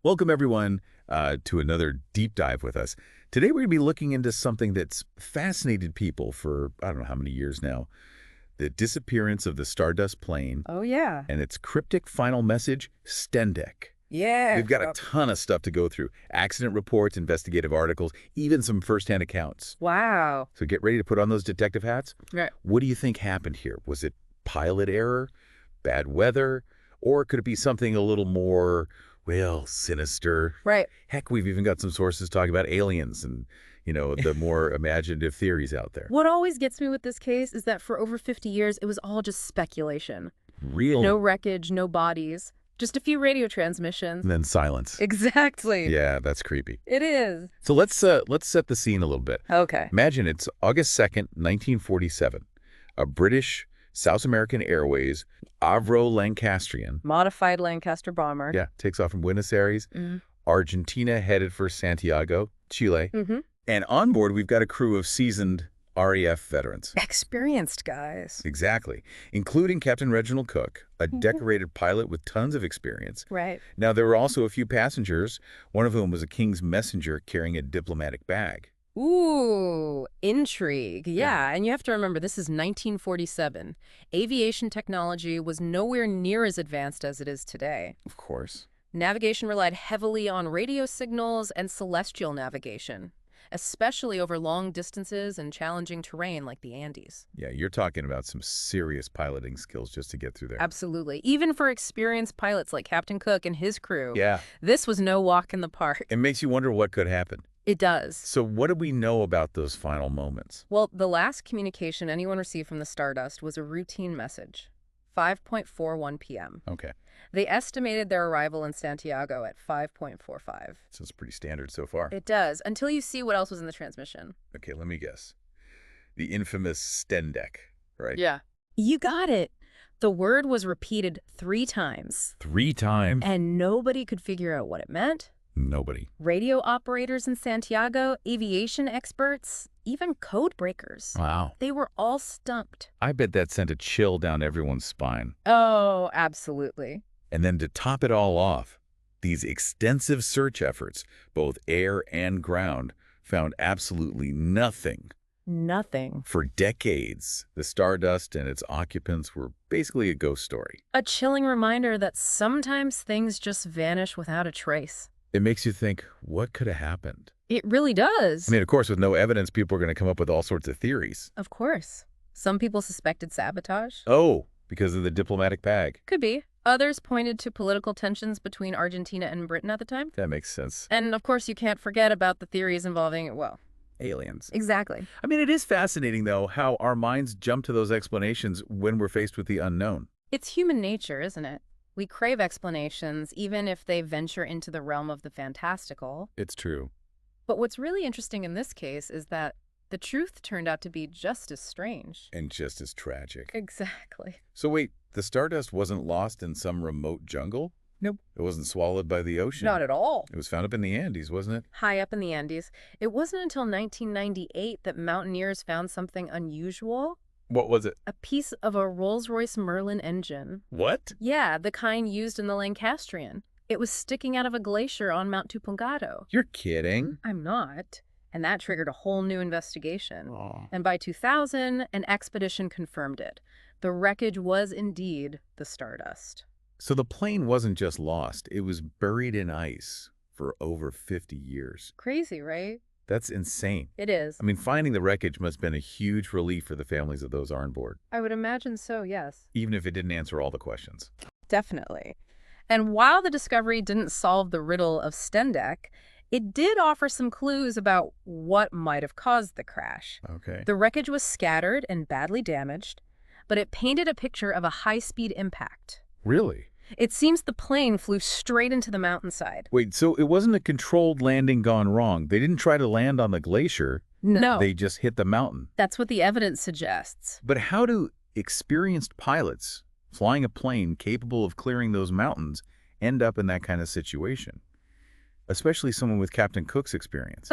Welcome, everyone, to another deep dive with us. Today, we're going to be looking into something that's fascinated people for, I don't know how many years now, the disappearance of the Stardust plane Oh, yeah. and its cryptic final message, STENDEC. Yeah. We've got a ton of stuff to go through. Accident reports, investigative articles, even some firsthand accounts. Wow. So get ready to put on those detective hats. Right. What do you think happened here? Was it pilot error, bad weather, or could it be something a little more, well, sinister? Right. Heck, we've even got some sources talking about aliens and, the more imaginative theories out there. What always gets me with this case is that for over 50 years, it was all just speculation. Real. No wreckage, no bodies, just a few radio transmissions. And then silence. Exactly. Yeah, that's creepy. It is. So let's set the scene a little bit. Okay. Imagine it's August 2nd, 1947. A British South American Airways Avro Lancastrian. Modified Lancaster bomber. Yeah, takes off from Buenos Aires, Argentina, headed for Santiago, Chile. And on board, we've got a crew of seasoned RAF veterans. Experienced guys. Exactly, including Captain Reginald Cook, a decorated pilot with tons of experience. Right. Now, there were also a few passengers, one of whom was a king's messenger carrying a diplomatic bag. Ooh, intrigue. Yeah, and you have to remember, this is 1947. Aviation technology was nowhere near as advanced as it is today. Of course. Navigation relied heavily on radio signals and celestial navigation, especially over long distances and challenging terrain like the Andes. Yeah, you're talking about some serious piloting skills just to get through there. Absolutely. Even for experienced pilots like Captain Cook and his crew, Yeah. this was no walk in the park. It makes you wonder what could happen. It does. So what do we know about those final moments? Well, the last communication anyone received from the Stardust was a routine message, 5:41 p.m. Okay. They estimated their arrival in Santiago at 5:45. So it's pretty standard so far. It does, until you see what else was in the transmission. Okay, let me guess. The infamous STENDEC, right? Yeah. You got it. The word was repeated 3 times. 3 times? And nobody could figure out what it meant. Nobody. Radio operators in Santiago, aviation experts, even code breakers. Wow. They were all stumped. I bet that sent a chill down everyone's spine. Oh, absolutely. And then to top it all off, these extensive search efforts, both air and ground, found absolutely nothing. Nothing. For decades, the Stardust and its occupants were basically a ghost story. A chilling reminder that sometimes things just vanish without a trace. It makes you think, what could have happened? It really does. I mean, of course, with no evidence, people are going to come up with all sorts of theories. Of course. Some people suspected sabotage. Oh, because of the diplomatic bag. Could be. Others pointed to political tensions between Argentina and Britain at the time. That makes sense. And, of course, you can't forget about the theories involving, well... aliens. Exactly. I mean, it is fascinating, though, how our minds jump to those explanations when we're faced with the unknown. It's human nature, isn't it? We crave explanations, even if they venture into the realm of the fantastical. It's true. But what's really interesting in this case is that the truth turned out to be just as strange. And just as tragic. Exactly. So wait, the Stardust wasn't lost in some remote jungle? Nope. It wasn't swallowed by the ocean? Not at all. It was found up in the Andes, wasn't it? High up in the Andes. It wasn't until 1998 that mountaineers found something unusual. What was it? A piece of a Rolls-Royce Merlin engine. What? Yeah, the kind used in the Lancastrian. It was sticking out of a glacier on Mount Tupungato. You're kidding. I'm not. And that triggered a whole new investigation. Aw. And by 2000, an expedition confirmed it. The wreckage was indeed the Stardust. So the plane wasn't just lost, it was buried in ice for over 50 years. Crazy, right? That's insane. It is. I mean, finding the wreckage must have been a huge relief for the families of those on board, I would imagine so, yes. even if it didn't answer all the questions. Definitely. And while the discovery didn't solve the riddle of STENDEC, it did offer some clues about what might have caused the crash. Okay. The wreckage was scattered and badly damaged, but it painted a picture of a high-speed impact. Really? It seems the plane flew straight into the mountainside. Wait, so it wasn't a controlled landing gone wrong. They didn't try to land on the glacier. No. They just hit the mountain. That's what the evidence suggests. But how do experienced pilots flying a plane capable of clearing those mountains end up in that kind of situation? Especially someone with Captain Cook's experience.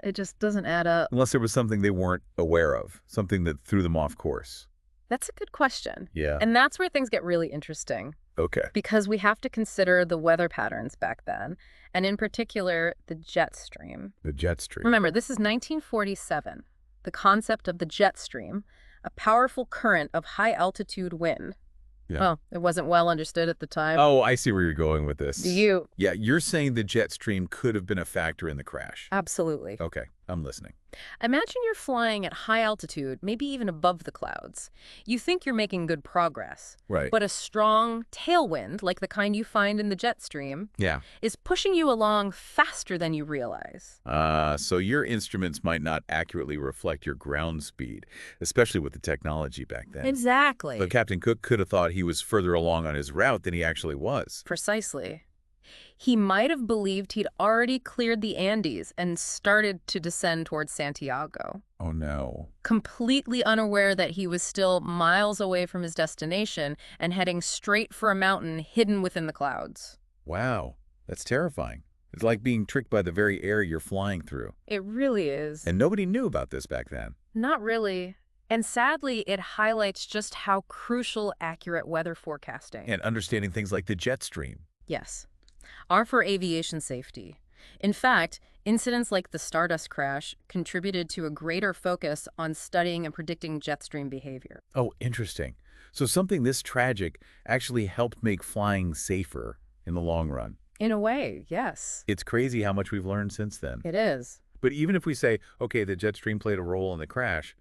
It just doesn't add up. Unless there was something they weren't aware of, something that threw them off course. That's a good question. Yeah. And that's where things get really interesting. Okay. because we have to consider the weather patterns back then, and in particular, the jet stream. The jet stream. Remember, this is 1947. The concept of the jet stream, a powerful current of high-altitude wind. Yeah. Well, it wasn't well understood at the time. Oh, I see where you're going with this. Do you? Yeah, you're saying the jet stream could have been a factor in the crash. Absolutely. Okay, I'm listening. Imagine you're flying at high altitude, maybe even above the clouds. You think you're making good progress. Right. But a strong tailwind, like the kind you find in the jet stream, Yeah. is pushing you along faster than you realize. So your instruments might not accurately reflect your ground speed, especially with the technology back then. Exactly. But Captain Cook could have thought he was further along on his route than he actually was. Precisely. He might have believed he'd already cleared the Andes and started to descend towards Santiago, Oh, no. completely unaware that he was still miles away from his destination and heading straight for a mountain hidden within the clouds. Wow, that's terrifying. It's like being tricked by the very air you're flying through. It really is. And nobody knew about this back then. Not really. And sadly, it highlights just how crucial accurate weather forecasting. And understanding things like the jet stream. Yes, are for aviation safety. In fact, incidents like the Stardust crash contributed to a greater focus on studying and predicting jet stream behavior. Oh, interesting. So something this tragic actually helped make flying safer in the long run. In a way, yes. It's crazy how much we've learned since then. It is. But even if we say, okay, the jet stream played a role in the crash,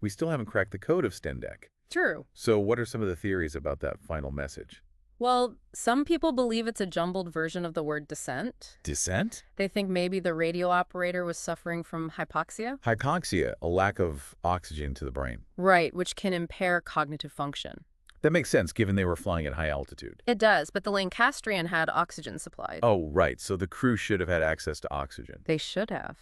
we still haven't cracked the code of STENDEC. True. So what are some of the theories about that final message? Well, some people believe it's a jumbled version of the word descent. Descent? They think maybe the radio operator was suffering from hypoxia. Hypoxia, a lack of oxygen to the brain. Right, which can impair cognitive function. That makes sense given they were flying at high altitude. It does, but the Lancastrian had oxygen supplied. Oh, right. So the crew should have had access to oxygen. They should have.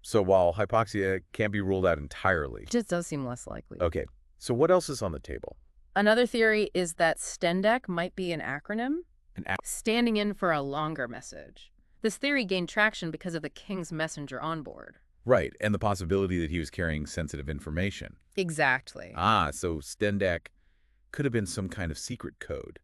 So while hypoxia can't be ruled out entirely. It just does seem less likely. Okay. So what else is on the table? Another theory is that STENDEC might be an acronym, standing in for a longer message. This theory gained traction because of the King's messenger on board. Right, and the possibility that he was carrying sensitive information. Exactly. So STENDEC could have been some kind of secret code.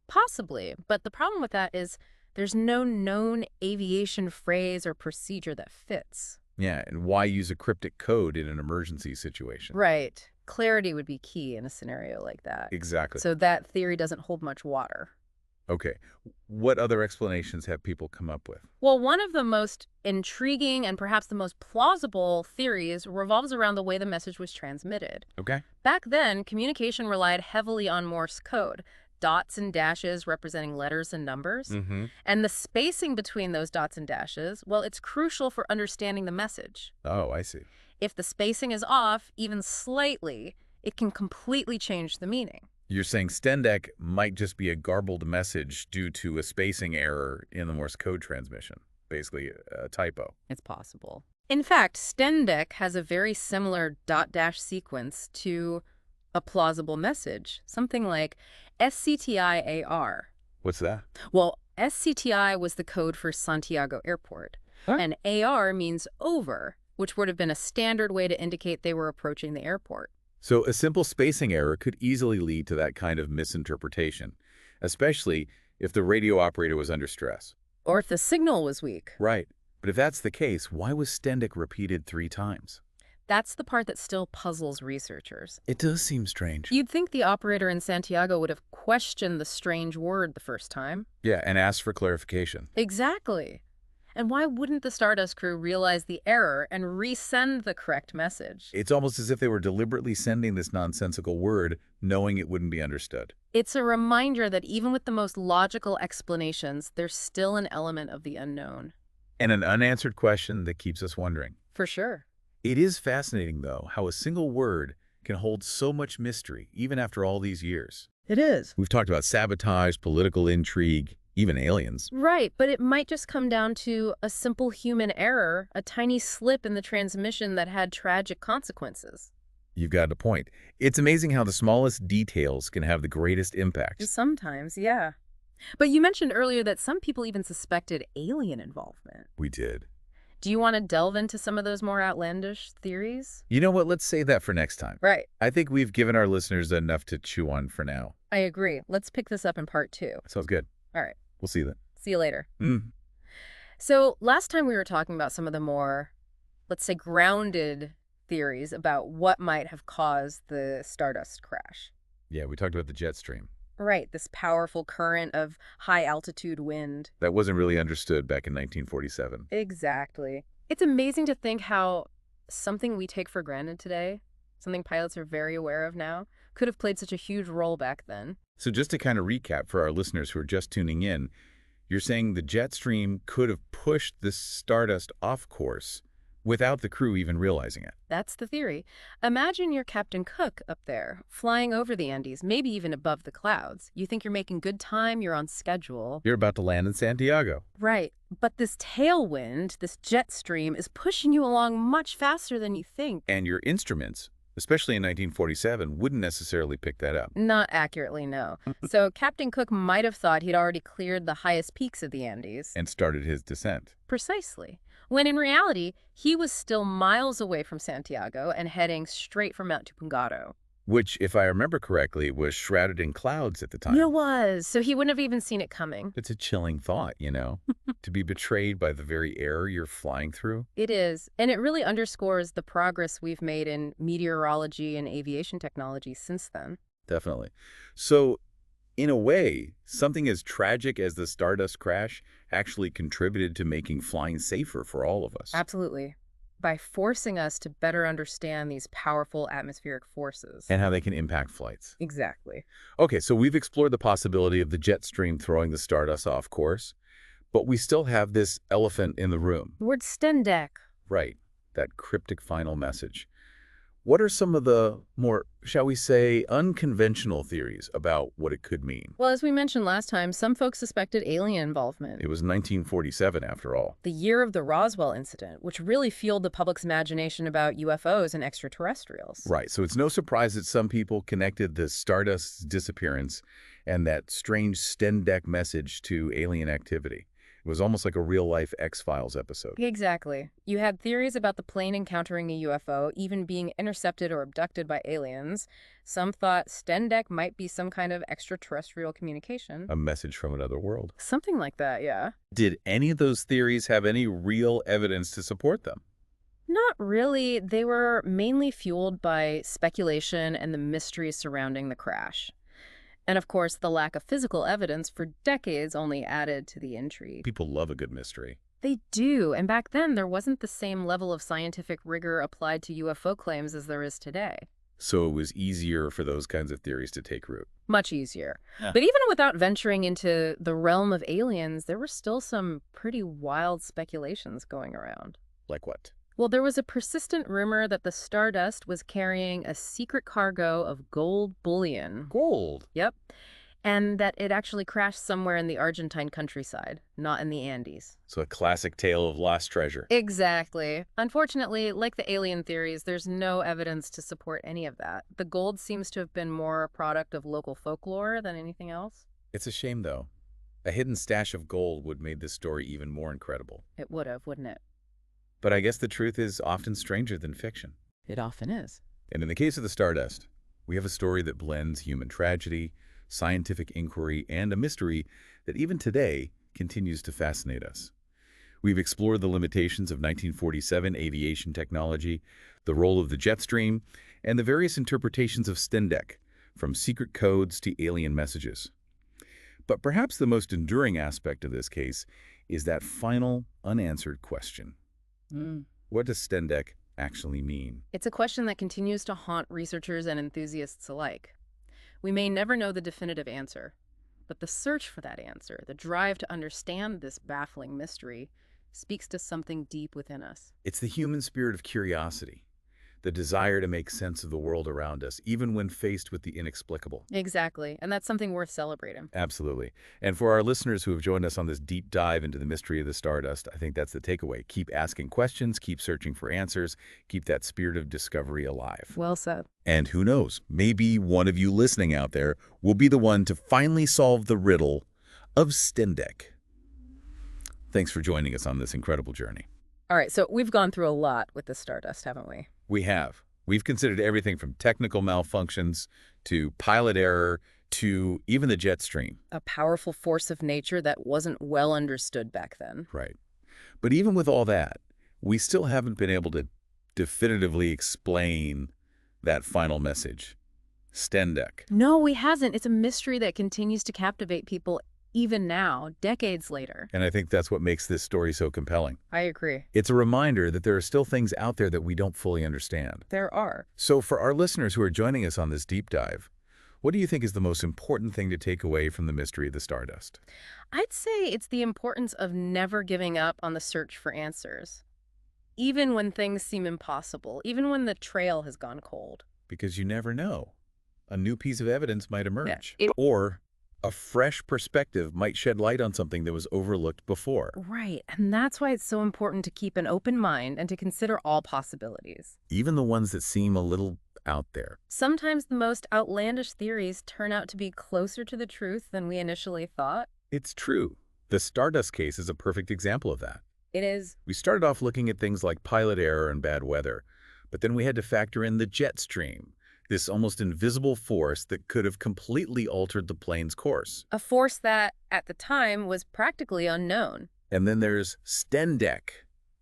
Possibly, but the problem with that is there's no known aviation phrase or procedure that fits. Yeah, and why use a cryptic code in an emergency situation? Right. Clarity would be key in a scenario like that. Exactly. So that theory doesn't hold much water. Okay. What other explanations have people come up with? Well, one of the most intriguing and perhaps the most plausible theories revolves around the way the message was transmitted. Okay. Back then, communication relied heavily on Morse code, dots and dashes representing letters and numbers. Mm-hmm. And the spacing between those dots and dashes, well, it's crucial for understanding the message. Oh, I see. If the spacing is off, even slightly, it can completely change the meaning. You're saying STENDEC might just be a garbled message due to a spacing error in the Morse code transmission. Basically, a typo. It's possible. In fact, STENDEC has a very similar dot-dash sequence to a plausible message, something like SCTI-AR. What's that? Well, SCTI was the code for Santiago Airport, and AR means over, which would have been a standard way to indicate they were approaching the airport. So a simple spacing error could easily lead to that kind of misinterpretation, especially if the radio operator was under stress. Or if the signal was weak. Right. But if that's the case, why was STENDEC repeated 3 times? That's the part that still puzzles researchers. It does seem strange. You'd think the operator in Santiago would have questioned the strange word the first time. Yeah, and asked for clarification. Exactly. And why wouldn't the Stardust crew realize the error and resend the correct message? It's almost as if they were deliberately sending this nonsensical word, knowing it wouldn't be understood. It's a reminder that even with the most logical explanations, there's still an element of the unknown. And an unanswered question that keeps us wondering. For sure. It is fascinating, though, how a single word can hold so much mystery, even after all these years. It is. We've talked about sabotage, political intrigue, even aliens. Right, but it might just come down to a simple human error, a tiny slip in the transmission that had tragic consequences. You've got a point. It's amazing how the smallest details can have the greatest impact. Sometimes, yeah. But you mentioned earlier that some people even suspected alien involvement. We did. Do you want to delve into some of those more outlandish theories? You know what? Let's save that for next time. Right. I think we've given our listeners enough to chew on for now. I agree. Let's pick this up in part 2. Sounds good. All right. We'll see you then. See you later. Mm. So last time we were talking about some of the more, let's say, grounded theories about what might have caused the Stardust crash. Yeah, we talked about the jet stream. Right, this powerful current of high-altitude wind. That wasn't really understood back in 1947. Exactly. It's amazing to think how something we take for granted today, something pilots are very aware of now, could have played such a huge role back then. So just to kind of recap for our listeners who are just tuning in, you're saying the jet stream could have pushed the Stardust off course without the crew even realizing it. That's the theory. Imagine you're Captain Cook up there, flying over the Andes, maybe even above the clouds. You think you're making good time, you're on schedule. You're about to land in Santiago. Right. But this tailwind, this jet stream, is pushing you along much faster than you think. And your instruments, especially in 1947, wouldn't necessarily pick that up. Not accurately, no. So Captain Cook might have thought he'd already cleared the highest peaks of the Andes. And started his descent. Precisely. When in reality, he was still miles away from Santiago and heading straight for Mount Tupungato. Which, if I remember correctly, was shrouded in clouds at the time. It was. So he wouldn't have even seen it coming. It's a chilling thought, you know, to be betrayed by the very air you're flying through. It is. And it really underscores the progress we've made in meteorology and aviation technology since then. Definitely. So, in a way, something as tragic as the Stardust crash actually contributed to making flying safer for all of us. Absolutely. By forcing us to better understand these powerful atmospheric forces. And how they can impact flights. Exactly. Okay, so we've explored the possibility of the jet stream throwing the Stardust off course, but we still have this elephant in the room. The word STENDEC. Right, that cryptic final message. What are some of the more, shall we say, unconventional theories about what it could mean? Well, as we mentioned last time, some folks suspected alien involvement. It was 1947, after all. The year of the Roswell incident, which really fueled the public's imagination about UFOs and extraterrestrials. Right, so it's no surprise that some people connected the Stardust's disappearance and that strange STENDEC message to alien activity. It was almost like a real-life X-Files episode. Exactly. You had theories about the plane encountering a UFO, even being intercepted or abducted by aliens. Some thought STENDEC might be some kind of extraterrestrial communication. A message from another world. Something like that, yeah. Did any of those theories have any real evidence to support them? Not really. They were mainly fueled by speculation and the mystery surrounding the crash. And of course, the lack of physical evidence for decades only added to the intrigue. People love a good mystery. They do, and back then there wasn't the same level of scientific rigor applied to UFO claims as there is today. So it was easier for those kinds of theories to take root. Much easier. Yeah. But even without venturing into the realm of aliens, there were still some pretty wild speculations going around. Like what? Well, there was a persistent rumor that the Stardust was carrying a secret cargo of gold bullion. Gold? Yep. And that it actually crashed somewhere in the Argentine countryside, not in the Andes. So a classic tale of lost treasure. Exactly. Unfortunately, like the alien theories, there's no evidence to support any of that. The gold seems to have been more a product of local folklore than anything else. It's a shame, though. A hidden stash of gold would have made this story even more incredible. It would have, wouldn't it? But I guess the truth is often stranger than fiction. It often is. And in the case of the Stardust, we have a story that blends human tragedy, scientific inquiry, and a mystery that even today continues to fascinate us. We've explored the limitations of 1947 aviation technology, the role of the jet stream, and the various interpretations of STENDEC, from secret codes to alien messages. But perhaps the most enduring aspect of this case is that final, unanswered question. What does STENDEC actually mean? It's a question that continues to haunt researchers and enthusiasts alike. We may never know the definitive answer, but the search for that answer, the drive to understand this baffling mystery, speaks to something deep within us. It's the human spirit of curiosity, the desire to make sense of the world around us, even when faced with the inexplicable. Exactly, and that's something worth celebrating. Absolutely. And for our listeners who have joined us on this deep dive into the mystery of the Stardust, I think that's the takeaway. Keep asking questions, keep searching for answers, keep that spirit of discovery alive. Well said. And who knows, maybe one of you listening out there will be the one to finally solve the riddle of STENDEC. Thanks for joining us on this incredible journey. All right, so we've gone through a lot with the Stardust, haven't we? We have. We've considered everything from technical malfunctions to pilot error to even the jet stream. A powerful force of nature that wasn't well understood back then. Right. But even with all that, we still haven't been able to definitively explain that final message. STENDEC. No, we hasn't. It's a mystery that continues to captivate people even now, decades later. And I think that's what makes this story so compelling. I agree. It's a reminder that there are still things out there that we don't fully understand. There are. So for our listeners who are joining us on this deep dive, what do you think is the most important thing to take away from the mystery of the Stardust? I'd say it's the importance of never giving up on the search for answers. Even when things seem impossible, even when the trail has gone cold. Because you never know. A new piece of evidence might emerge. Yeah, Or a fresh perspective might shed light on something that was overlooked before. Right, and that's why it's so important to keep an open mind and to consider all possibilities. Even the ones that seem a little out there. Sometimes the most outlandish theories turn out to be closer to the truth than we initially thought. It's true. The Stardust case is a perfect example of that. It is. We started off looking at things like pilot error and bad weather, but then we had to factor in the jet stream, this almost invisible force that could have completely altered the plane's course. A force that, at the time, was practically unknown. And then there's STENDEC,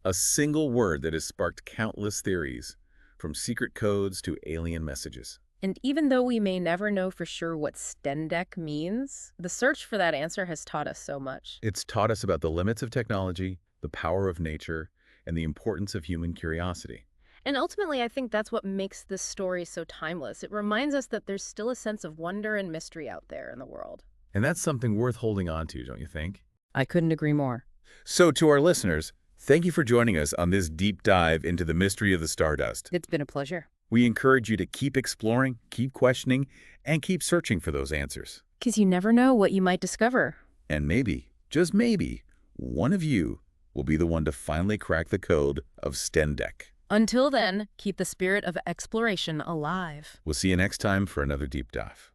a single word that has sparked countless theories, from secret codes to alien messages. And even though we may never know for sure what STENDEC means, the search for that answer has taught us so much. It's taught us about the limits of technology, the power of nature, and the importance of human curiosity. And ultimately, I think that's what makes this story so timeless. It reminds us that there's still a sense of wonder and mystery out there in the world. And that's something worth holding on to, don't you think? I couldn't agree more. So to our listeners, thank you for joining us on this deep dive into the mystery of the Stardust. It's been a pleasure. We encourage you to keep exploring, keep questioning, and keep searching for those answers. 'Cause you never know what you might discover. And maybe, just maybe, one of you will be the one to finally crack the code of STENDEC. Until then, keep the spirit of exploration alive. We'll see you next time for another deep dive.